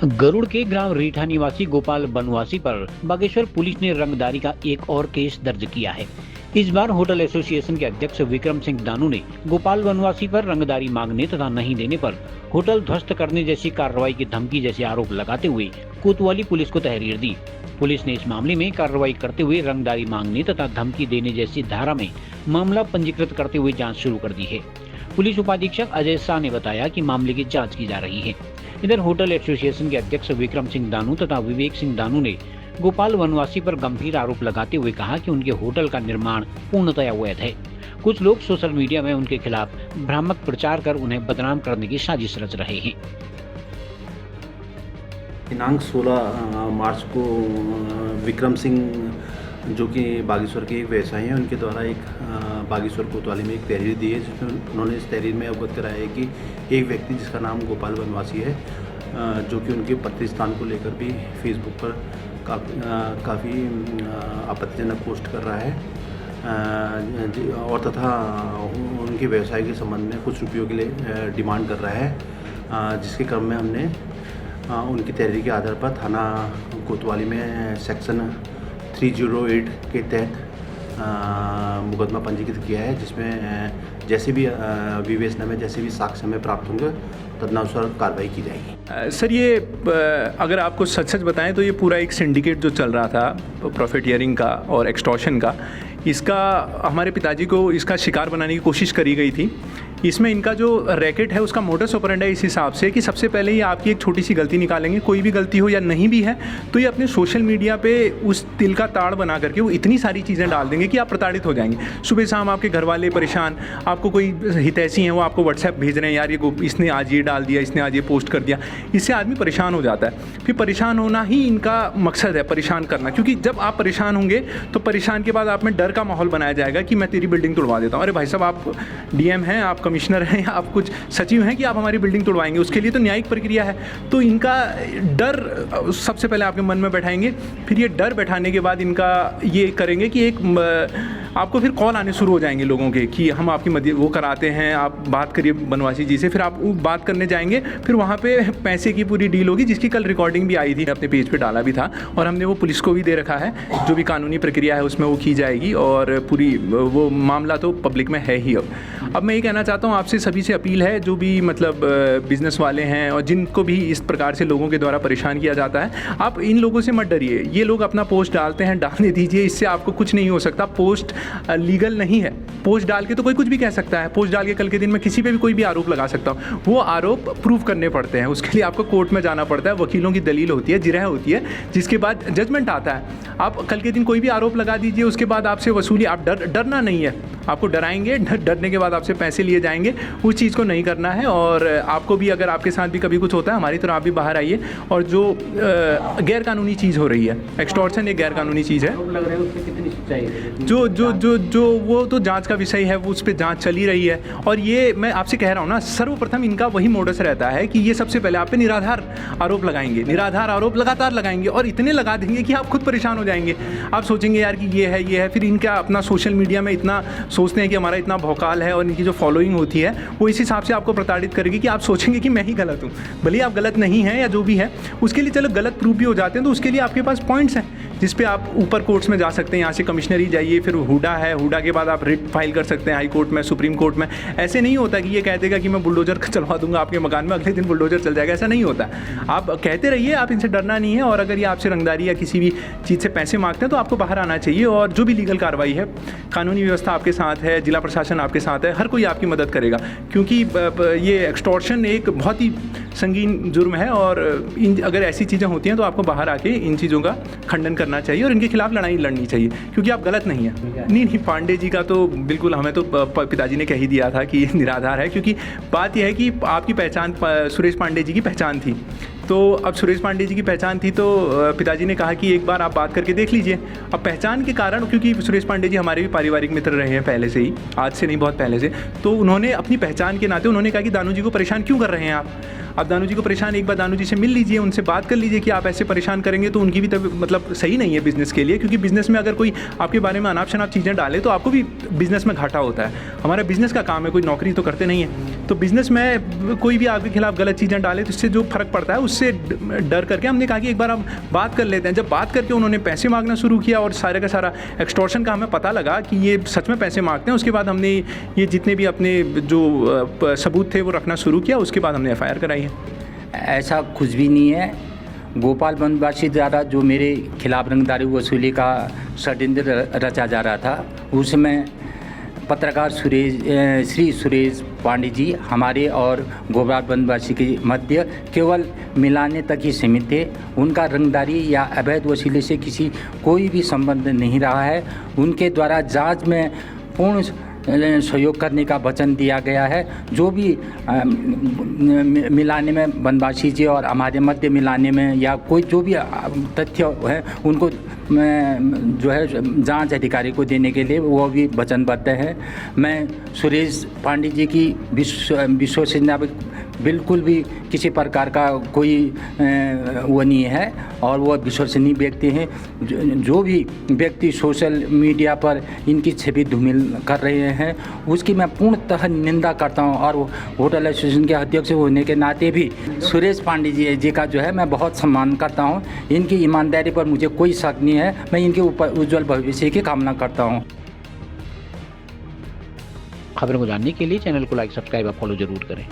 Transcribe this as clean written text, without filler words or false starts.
गरुड़ के ग्राम रीठा निवासी गोपाल बनवासी पर बागेश्वर पुलिस ने रंगदारी का एक और केस दर्ज किया है। इस बार होटल एसोसिएशन के अध्यक्ष विक्रम सिंह दानू ने गोपाल बनवासी पर रंगदारी मांगने तथा नहीं देने पर होटल ध्वस्त करने जैसी कार्रवाई की धमकी जैसे आरोप लगाते हुए कोतवाली पुलिस को तहरीर दी। पुलिस ने इस मामले में कार्रवाई करते हुए रंगदारी मांगने तथा धमकी देने जैसी धारा में मामला पंजीकृत करते हुए जाँच शुरू कर दी है। पुलिस उपाधीक्षक अजय शाह ने बताया कि मामले की जाँच की जा रही है। इधर होटल एसोसिएशन के अध्यक्ष विक्रम सिंह दानू तथा विवेक सिंह दानू ने गोपाल बनवासी पर गंभीर आरोप लगाते हुए कहा कि उनके होटल का निर्माण पूर्णतया अवैध है। कुछ लोग सोशल मीडिया में उनके खिलाफ भ्रामक प्रचार कर उन्हें बदनाम करने की साजिश रच रहे हैं। दिनांक 16 मार्च को विक्रम सिंह जो कि बागेश्वर के एक व्यवसायी हैं, उनके द्वारा एक बागेश्वर कोतवाली में एक तहरीर दी है, जिसमें उन्होंने इस तहरीर में अवगत कराया है कि एक व्यक्ति जिसका नाम गोपाल बनवासी है, जो कि उनके पत्नी स्थान को लेकर भी फेसबुक पर काफ़ी आपत्तिजनक पोस्ट कर रहा है और तथा उनके व्यवसाय के संबंध में कुछ रुपयों के लिए डिमांड कर रहा है, जिसके क्रम में हमने उनकी तहरीर के आधार पर थाना कोतवाली में सेक्शन 308 के तहत मुकदमा पंजीकृत किया है, जिसमें जैसे भी विवेचना में जैसे भी साक्ष्य हमें प्राप्त होंगे तदनुसार कार्रवाई की जाएगी। सर, ये अगर आपको सच बताएं तो ये पूरा एक सिंडिकेट जो चल रहा था प्रॉफिटियरिंग का और एक्सटॉर्शन का, इसका हमारे पिताजी को इसका शिकार बनाने की कोशिश करी गई थी। इसमें इनका जो रैकेट है उसका मोडस ऑपरेंडी इस हिसाब से कि सबसे पहले ये आपकी एक छोटी सी गलती निकालेंगे, कोई भी गलती हो या नहीं भी है तो ये अपने सोशल मीडिया पे उस तिल का ताड़ बना करके वो इतनी सारी चीज़ें डाल देंगे कि आप प्रताड़ित हो जाएंगे। सुबह शाम आपके घर वाले परेशान, आपको कोई हितैषी हैं वो आपको व्हाट्सएप भेज रहे हैं, यार ये इसने आज ये डाल दिया, इसने आज ये पोस्ट कर दिया। इससे आदमी परेशान हो जाता है। फिर परेशान होना ही इनका मकसद है, परेशान करना, क्योंकि जब आप परेशान होंगे तो परेशान के बाद आप में डर का माहौल बनाया जाएगा कि मैं तेरी बिल्डिंग तोड़वा देता हूँ। अरे भाई साहब, आप डीएम हैं, आप कमिश्नर हैं, या आप कुछ सचिव हैं कि आप हमारी बिल्डिंग तोड़वाएंगे? उसके लिए तो न्यायिक प्रक्रिया है। तो इनका डर सबसे पहले आपके मन में बैठाएंगे, फिर ये डर बैठाने के बाद इनका ये करेंगे कि एक आपको फिर कॉल आने शुरू हो जाएंगे लोगों के कि हम आपकी मदद वो कराते हैं, आप बात करिए बनवासी जी से। फिर आप बात करने जाएंगे, फिर वहाँ पे पैसे की पूरी डील होगी, जिसकी कल रिकॉर्डिंग भी आई थी, अपने पेज पे डाला भी था और हमने वो पुलिस को भी दे रखा है। जो भी कानूनी प्रक्रिया है उसमें वो की जाएगी और पूरी वो मामला तो पब्लिक में है ही। अब मैं ये कहना चाहता हूँ, आपसे सभी से अपील है, जो भी मतलब बिजनेस वाले हैं और जिनको भी इस प्रकार से लोगों के द्वारा परेशान किया जाता है, आप इन लोगों से मत डरिए। ये लोग अपना पोस्ट डालते हैं, डालने दीजिए, इससे आपको कुछ नहीं हो सकता। पोस्ट लीगल नहीं है। पोस्ट डाल के तो कोई कुछ भी कह सकता है। पोस्ट डाल के कल के दिन में किसी पे भी कोई भी आरोप लगा सकता हूँ। वो आरोप प्रूव करने पड़ते हैं, उसके लिए आपको कोर्ट में जाना पड़ता है, वकीलों की दलील होती है, जिरह होती है, जिसके बाद जजमेंट आता है। आप कल के दिन कोई भी आरोप लगा दीजिए, उसके बाद आपसे वसूली, आप डरना नहीं है। आपको डराएंगे, डरने के बाद आपसे पैसे लिए जाएंगे, उस चीज़ को नहीं करना है। और आपको भी, अगर आपके साथ भी कभी कुछ होता है, हमारी तरह आप भी बाहर आइए। और जो गैर कानूनी चीज़ हो रही है, एक्सटॉर्शन एक गैर कानूनी चीज़ है, जो वो तो जांच का विषय है, वो उस पर जांच चली रही है। और ये मैं आपसे कह रहा हूँ ना, सर्वप्रथम इनका वही मोडस रहता है कि ये सबसे पहले आप पे निराधार आरोप लगाएंगे, निराधार आरोप लगातार लगाएंगे और इतने लगा देंगे कि आप खुद परेशान हो जाएंगे। आप सोचेंगे यार कि ये है। फिर इनका अपना सोशल मीडिया में इतना सोचते हैं कि हमारा इतना भौकाल है और इनकी जो फॉलोइंग होती है वो इस हिसाब से आपको प्रताड़ित करेगी कि आप सोचेंगे कि मैं ही गलत हूँ। भले आप गलत नहीं हैं या जो भी है, उसके लिए चलो गलत प्रूफ भी हो जाते हैं तो उसके लिए आपके पास पॉइंट्स हैं जिस पे आप ऊपर कोर्ट्स में जा सकते हैं। यहाँ से कमिश्नरी जाइए, फिर हुडा है, हुडा के बाद आप रिट फाइल कर सकते हैं हाई कोर्ट में, सुप्रीम कोर्ट में। ऐसे नहीं होता कि ये कह देगा कि मैं बुलडोजर चलवा दूंगा आपके मकान में, अगले दिन बुलडोजर चल जाएगा, ऐसा नहीं होता। आप कहते रहिए, आप इनसे डरना नहीं है। और अगर ये आपसे रंगदारी या किसी भी चीज़ से पैसे मांगते हैं तो आपको बाहर आना चाहिए। और जो भी लीगल कार्रवाई है, कानूनी व्यवस्था आपके साथ है, जिला प्रशासन आपके साथ है, हर कोई आपकी मदद करेगा, क्योंकि ये एक्सटॉर्शन एक बहुत ही संगीन जुर्म है। और अगर ऐसी चीज़ें होती हैं तो आपको बाहर आके इन चीज़ों का खंडन करना चाहिए और इनके खिलाफ लड़ाई लड़नी चाहिए, क्योंकि आप गलत नहीं हैं। नहीं, पांडे जी का तो बिल्कुल, हमें तो पिताजी ने कह ही दिया था कि निराधार है, क्योंकि बात यह है कि आपकी पहचान सुरेश पांडे जी की पहचान थी। तो अब सुरेश पांडे जी की पहचान थी तो पिताजी ने कहा कि एक बार आप बात करके देख लीजिए। अब पहचान के कारण, क्योंकि सुरेश पांडे जी हमारे भी पारिवारिक मित्र रहे हैं पहले से ही, आज से नहीं बहुत पहले से, तो उन्होंने अपनी पहचान के नाते उन्होंने कहा कि दानू जी को परेशान क्यों कर रहे हैं आप दानू जी को परेशान, एक बार दानू जी से मिल लीजिए, उनसे बात कर लीजिए कि आप ऐसे परेशान करेंगे तो उनकी भी मतलब सही नहीं है बिज़नेस के लिए, क्योंकि बिज़नेस में अगर कोई आपके बारे में अनाप शनाप चीज़ें डाले तो आपको भी बिज़नेस में घाटा होता है। हमारा बिज़नेस का काम है, कोई नौकरी तो करते नहीं है। तो बिज़नेस में कोई भी आपके खिलाफ गलत चीज़ें डाले तो इससे जो फ़र्क पड़ता है उससे डर करके हमने कहा कि एक बार हम बात कर लेते हैं। जब बात करके उन्होंने पैसे मांगना शुरू किया और सारे का सारा एक्सटॉर्शन का हमें पता लगा कि ये सच में पैसे मांगते हैं, उसके बाद हमने ये जितने भी अपने जो सबूत थे वो रखना शुरू किया। उसके बाद हमने FIR कराई है। ऐसा कुछ भी नहीं है। गोपाल बनवासी द्वारा जो मेरे खिलाफ रंगदारी वसूली का षड्यंत्र रचा जा रहा था, उसमें पत्रकार श्री सुरेश पांडे जी हमारे और गोपाल बनवासी के मध्य केवल मिलाने तक ही सीमित थे। उनका रंगदारी या अवैध वसूली से कोई भी संबंध नहीं रहा है। उनके द्वारा जांच में पूर्ण सहयोग करने का वचन दिया गया है। जो भी मिलाने में बनवासी जी और हमारे मध्य मिलाने में या कोई जो भी तथ्य है उनको जो है जांच अधिकारी को देने के लिए वो भी वचनबद्ध है। मैं सुरेश पांडे जी की विश्वसनीयता बिल्कुल भी किसी प्रकार का कोई वो नहीं है और वो विश्वसनीय व्यक्ति हैं। जो भी व्यक्ति सोशल मीडिया पर इनकी छवि धूमिल कर रहे हैं उसकी मैं पूर्णतः निंदा करता हूं और होटल एसोसिएशन के अध्यक्ष होने के नाते भी सुरेश पांडे जी का जो है मैं बहुत सम्मान करता हूं। इनकी ईमानदारी पर मुझे कोई शक नहीं है। मैं इनके ऊपर उज्जवल भविष्य की कामना करता हूं। खबरों को जानने के लिए चैनल को लाइक, सब्सक्राइब और फॉलो जरूर करें।